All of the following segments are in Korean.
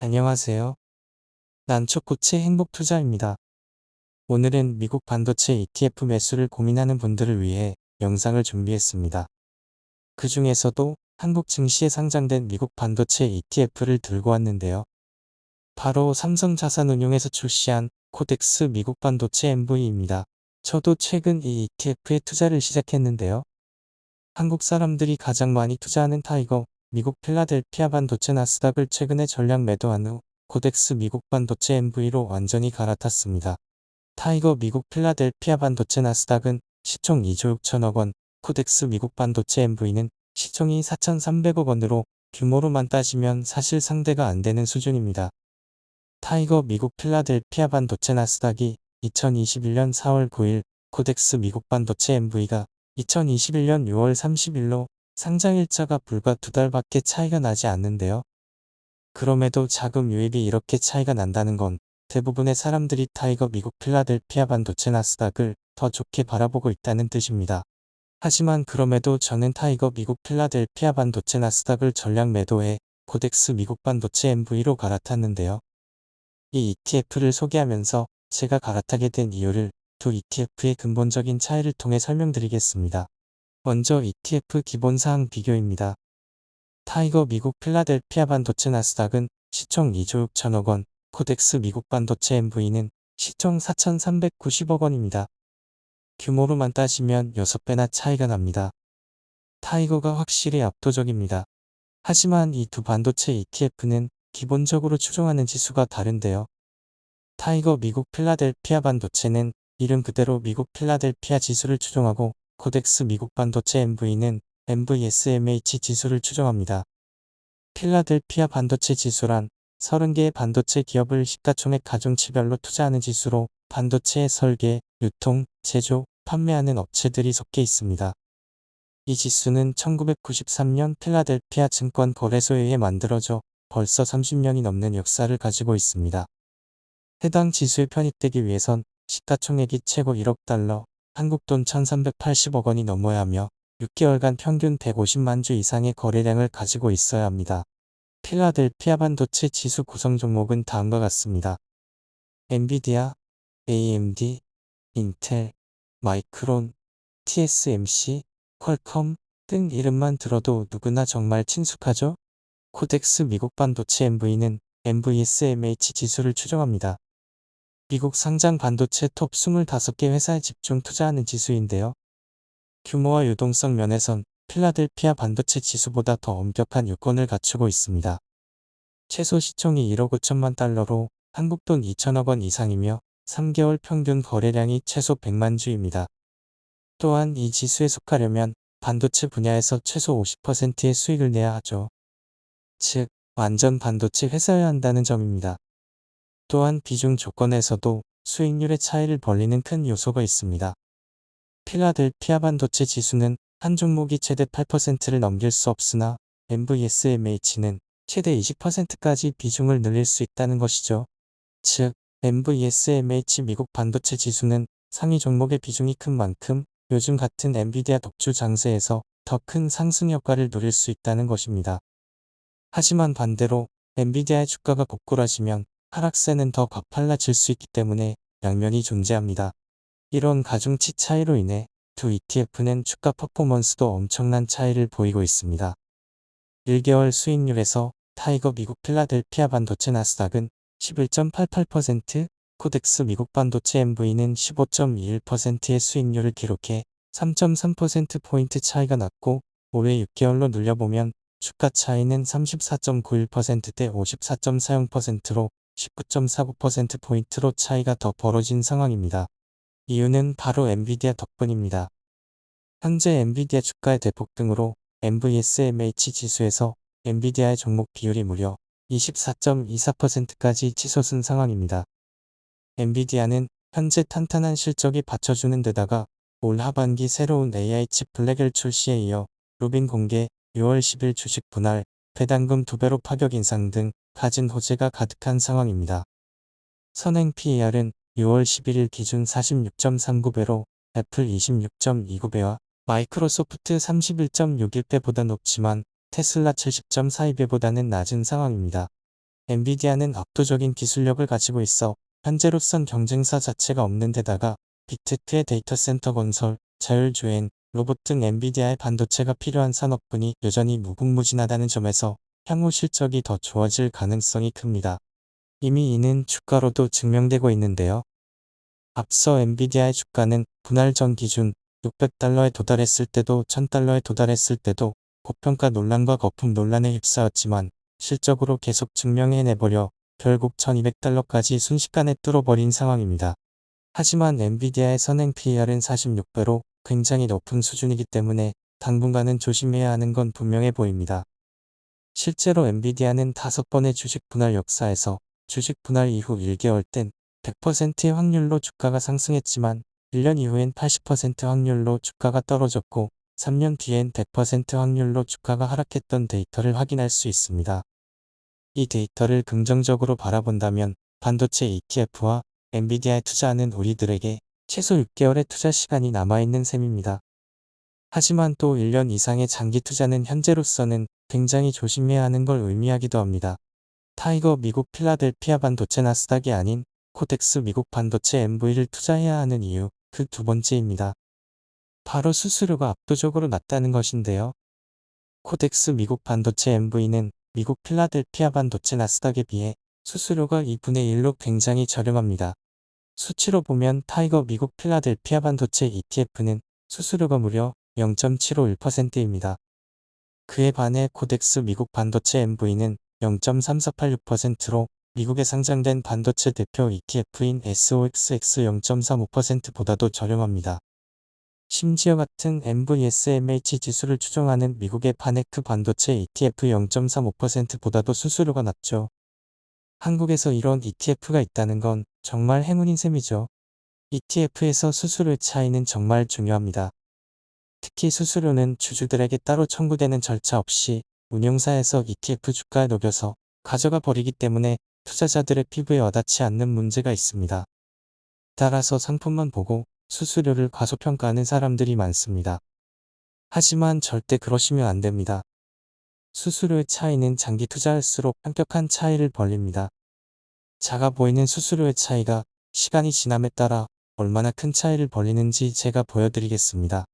안녕하세요. 난초코치 행복투자입니다. 오늘은 미국 반도체 ETF 매수를 고민하는 분들을 위해 영상을 준비했습니다. 그 중에서도 한국 증시에 상장된 미국 반도체 ETF를 들고 왔는데요. 바로 삼성자산운용에서 출시한 코덱스 미국 반도체 MV입니다. 저도 최근 이 ETF에 투자를 시작했는데요. 한국 사람들이 가장 많이 투자하는 타이거 미국 필라델피아 반도체 나스닥을 최근에 전량 매도한 후 코덱스 미국 반도체 MV로 완전히 갈아탔습니다. 타이거 미국 필라델피아 반도체 나스닥은 시총 2조 6천억 원, 코덱스 미국 반도체 MV는 시총이 4,300억 원으로 규모로만 따지면 사실 상대가 안 되는 수준입니다. 타이거 미국 필라델피아 반도체 나스닥이 2021년 4월 9일, 코덱스 미국 반도체 MV가 2021년 6월 30일로 상장일자가 불과 2달밖에 차이가 나지 않는데요. 그럼에도 자금 유입이 이렇게 차이가 난다는 건 대부분의 사람들이 타이거 미국 필라델피아 반도체 나스닥을 더 좋게 바라보고 있다는 뜻입니다. 하지만 그럼에도 저는 타이거 미국 필라델피아 반도체 나스닥을 전량 매도해 코덱스 미국 반도체 MV로 갈아탔는데요. 이 ETF를 소개하면서 제가 갈아타게 된 이유를 두 ETF의 근본적인 차이를 통해 설명드리겠습니다. 먼저 ETF 기본사항 비교입니다. 타이거 미국 필라델피아 반도체 나스닥은 시총 2조 6천억 원, 코덱스 미국 반도체 MV는 시총 4,390억 원입니다. 규모로만 따지면 6배나 차이가 납니다. 타이거가 확실히 압도적입니다. 하지만 이 두 반도체 ETF는 기본적으로 추종하는 지수가 다른데요. 타이거 미국 필라델피아 반도체는 이름 그대로 미국 필라델피아 지수를 추종하고 코덱스 미국 반도체 MV는 MVSMH 지수를 추종합니다. 필라델피아 반도체 지수란 30개의 반도체 기업을 시가총액 가중치별로 투자하는 지수로 반도체의 설계, 유통, 제조, 판매하는 업체들이 섞여 있습니다. 이 지수는 1993년 필라델피아 증권거래소에 의해 만들어져 벌써 30년이 넘는 역사를 가지고 있습니다. 해당 지수에 편입되기 위해선 시가총액이 최고 1억 달러, 한국돈 1380억 원이 넘어야 하며 6개월간 평균 150만 주 이상의 거래량을 가지고 있어야 합니다. 필라델피아 반도체 지수 구성 종목은 다음과 같습니다. 엔비디아, AMD, 인텔, 마이크론, TSMC, 퀄컴 등 이름만 들어도 누구나 정말 친숙하죠? 코덱스 미국 반도체 MV는 MVSMH 지수를 추종합니다. 미국 상장 반도체 톱 25개 회사에 집중 투자하는 지수인데요. 규모와 유동성 면에선 필라델피아 반도체 지수보다 더 엄격한 요건을 갖추고 있습니다. 최소 시총이 1억 5천만 달러로 한국돈 2천억 원 이상이며 3개월 평균 거래량이 최소 100만 주입니다. 또한 이 지수에 속하려면 반도체 분야에서 최소 50%의 수익을 내야 하죠. 즉, 완전 반도체 회사여야 한다는 점입니다. 또한 비중 조건에서도 수익률의 차이를 벌리는 큰 요소가 있습니다. 필라델피아 반도체 지수는 한 종목이 최대 8%를 넘길 수 없으나 MVSMH는 최대 20%까지 비중을 늘릴 수 있다는 것이죠. 즉, MVSMH 미국 반도체 지수는 상위 종목의 비중이 큰 만큼 요즘 같은 엔비디아 독주 장세에서 더 큰 상승 효과를 누릴 수 있다는 것입니다. 하지만 반대로 엔비디아의 주가가 고꾸라지면 하락세는 더 가팔라질 수 있기 때문에 양면이 존재합니다. 이런 가중치 차이로 인해 두 ETF는 주가 퍼포먼스도 엄청난 차이를 보이고 있습니다. 1개월 수익률에서 타이거 미국 필라델피아 반도체 나스닥은 11.88%, 코덱스 미국 반도체 MV는 15.21%의 수익률을 기록해 3.3%포인트 차이가 났고 올해 6개월로 눌려보면 주가 차이는 34.91%대 54.40%로 19.49%포인트로 차이가 더 벌어진 상황입니다. 이유는 바로 엔비디아 덕분입니다. 현재 엔비디아 주가의 대폭 등으로 MVSMH 지수에서 엔비디아의 종목 비율이 무려 24.24%까지 치솟은 상황입니다. 엔비디아는 현재 탄탄한 실적이 받쳐주는 데다가 올 하반기 새로운 AI 칩 블랙엘 출시에 이어 루빈 공개, 6월 10일 주식 분할, 배당금 2배로 파격 인상 등 가진 호재가 가득한 상황입니다. 선행 PER은 6월 11일 기준 46.39배로 애플 26.29배와 마이크로소프트 31.61배보다 높지만 테슬라 70.42배보다는 낮은 상황입니다. 엔비디아는 압도적인 기술력을 가지고 있어 현재로선 경쟁사 자체가 없는 데다가 빅테크의 데이터 센터 건설, 자율주행, 로봇 등 엔비디아의 반도체가 필요한 산업군이 여전히 무궁무진하다는 점에서 향후 실적이 더 좋아질 가능성이 큽니다. 이미 이는 주가로도 증명되고 있는데요. 앞서 엔비디아의 주가는 분할 전 기준 $600에 도달했을 때도 $1000에 도달했을 때도 고평가 논란과 거품 논란에 휩싸였지만 실적으로 계속 증명해내버려 결국 $1200까지 순식간에 뚫어버린 상황입니다. 하지만 엔비디아의 선행 PER은 46배로 굉장히 높은 수준이기 때문에 당분간은 조심해야 하는 건 분명해 보입니다. 실제로 엔비디아는 5번의 주식 분할 역사에서 주식 분할 이후 1개월 땐 100%의 확률로 주가가 상승했지만 1년 이후엔 80% 확률로 주가가 떨어졌고 3년 뒤엔 100% 확률로 주가가 하락했던 데이터를 확인할 수 있습니다. 이 데이터를 긍정적으로 바라본다면 반도체 ETF와 엔비디아에 투자하는 우리들에게 최소 6개월의 투자 시간이 남아있는 셈입니다. 하지만 또 1년 이상의 장기 투자는 현재로서는 굉장히 조심해야 하는 걸 의미하기도 합니다. 타이거 미국 필라델피아 반도체 나스닥이 아닌 코덱스 미국 반도체 MV를 투자해야 하는 이유, 그 두 번째입니다. 바로 수수료가 압도적으로 낮다는 것인데요. 코덱스 미국 반도체 MV는 미국 필라델피아 반도체 나스닥에 비해 수수료가 2분의 1로 굉장히 저렴합니다. 수치로 보면 타이거 미국 필라델피아 반도체 ETF는 수수료가 무려 0.751%입니다. 그에 반해 코덱스 미국 반도체 MV는 0.3486%로 미국에 상장된 반도체 대표 ETF인 SOXX 0.35%보다도 저렴합니다. 심지어 같은 NVSMH 지수를 추종하는 미국의 파네크 반도체 ETF 0.35%보다도 수수료가 낮죠. 한국에서 이런 ETF가 있다는 건 정말 행운인 셈이죠. ETF에서 수수료의 차이는 정말 중요합니다. 특히 수수료는 주주들에게 따로 청구되는 절차 없이 운용사에서 ETF 주가에 녹여서 가져가 버리기 때문에 투자자들의 피부에 와닿지 않는 문제가 있습니다. 따라서 상품만 보고 수수료를 과소평가하는 사람들이 많습니다. 하지만 절대 그러시면 안 됩니다. 수수료의 차이는 장기 투자할수록 엄격한 차이를 벌립니다. 작아 보이는 수수료의 차이가 시간이 지남에 따라 얼마나 큰 차이를 벌리는지 제가 보여드리겠습니다.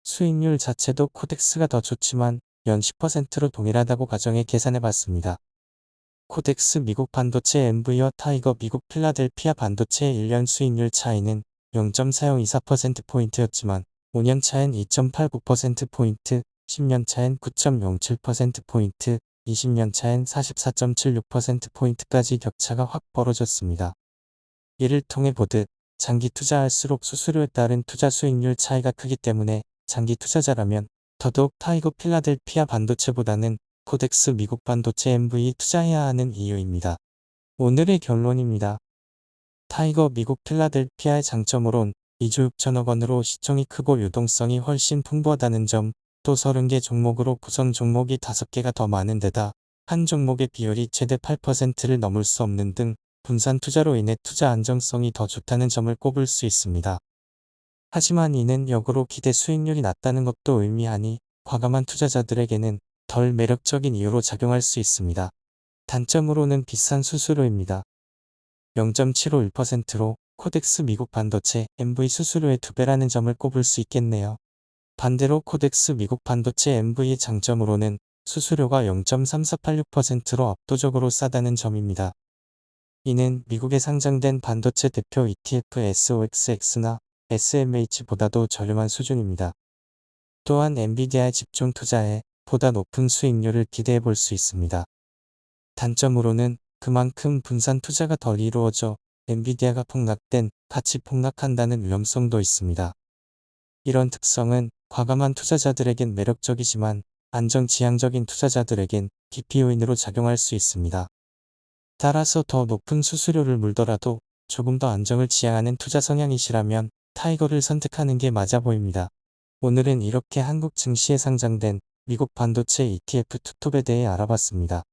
수익률 자체도 코덱스가 더 좋지만 연 10%로 동일하다고 가정해 계산해봤습니다. 코덱스 미국 반도체 MV와 타이거 미국 필라델피아 반도체의 1년 수익률 차이는 0.4024%포인트였지만 5년 차엔 2.89%포인트, 10년 차엔 9.07%포인트, 20년 차엔 44.76%포인트까지 격차가 확 벌어졌습니다. 이를 통해 보듯 장기 투자할수록 수수료에 따른 투자 수익률 차이가 크기 때문에 장기 투자자라면 더더욱 타이거 필라델피아 반도체보다는 코덱스 미국 반도체 MV에 투자해야 하는 이유입니다. 오늘의 결론입니다. 타이거 미국 필라델피아의 장점으론 2조 6천억 원으로 시총이 크고 유동성이 훨씬 풍부하다는 점, 또 30개 종목으로 구성 종목이 5개가 더 많은 데다 한 종목의 비율이 최대 8%를 넘을 수 없는 등 분산 투자로 인해 투자 안정성이 더 좋다는 점을 꼽을 수 있습니다. 하지만 이는 역으로 기대 수익률이 낮다는 것도 의미하니 과감한 투자자들에게는 덜 매력적인 이유로 작용할 수 있습니다. 단점으로는 비싼 수수료입니다. 0.751%로 코덱스 미국 반도체 MV 수수료의 2배라는 점을 꼽을 수 있겠네요. 반대로 코덱스 미국 반도체 MV의 장점으로는 수수료가 0.3486%로 압도적으로 싸다는 점입니다. 이는 미국에 상장된 반도체 대표 ETF SOXX나 SMH보다도 저렴한 수준입니다. 또한 엔비디아에 집중 투자해 보다 높은 수익률을 기대해 볼 수 있습니다. 단점으로는 그만큼 분산 투자가 덜 이루어져 엔비디아가 폭락된 같이 폭락한다는 위험성도 있습니다. 이런 특성은 과감한 투자자들에겐 매력적이지만 안정지향적인 투자자들에겐 기피 요인으로 작용할 수 있습니다. 따라서 더 높은 수수료를 물더라도 조금 더 안정을 지향하는 투자 성향이시라면 타이거를 선택하는 게 맞아 보입니다. 오늘은 이렇게 한국 증시에 상장된 미국 반도체 ETF 투톱에 대해 알아봤습니다.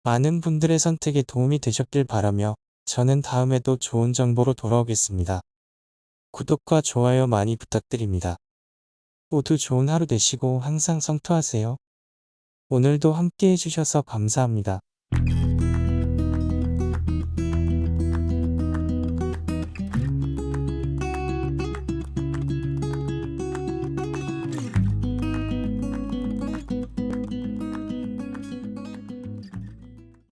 많은 분들의 선택에 도움이 되셨길 바라며 저는 다음에도 좋은 정보로 돌아오겠습니다. 구독과 좋아요 많이 부탁드립니다. 모두 좋은 하루 되시고 항상 성투하세요. 오늘도 함께 해주셔서 감사합니다.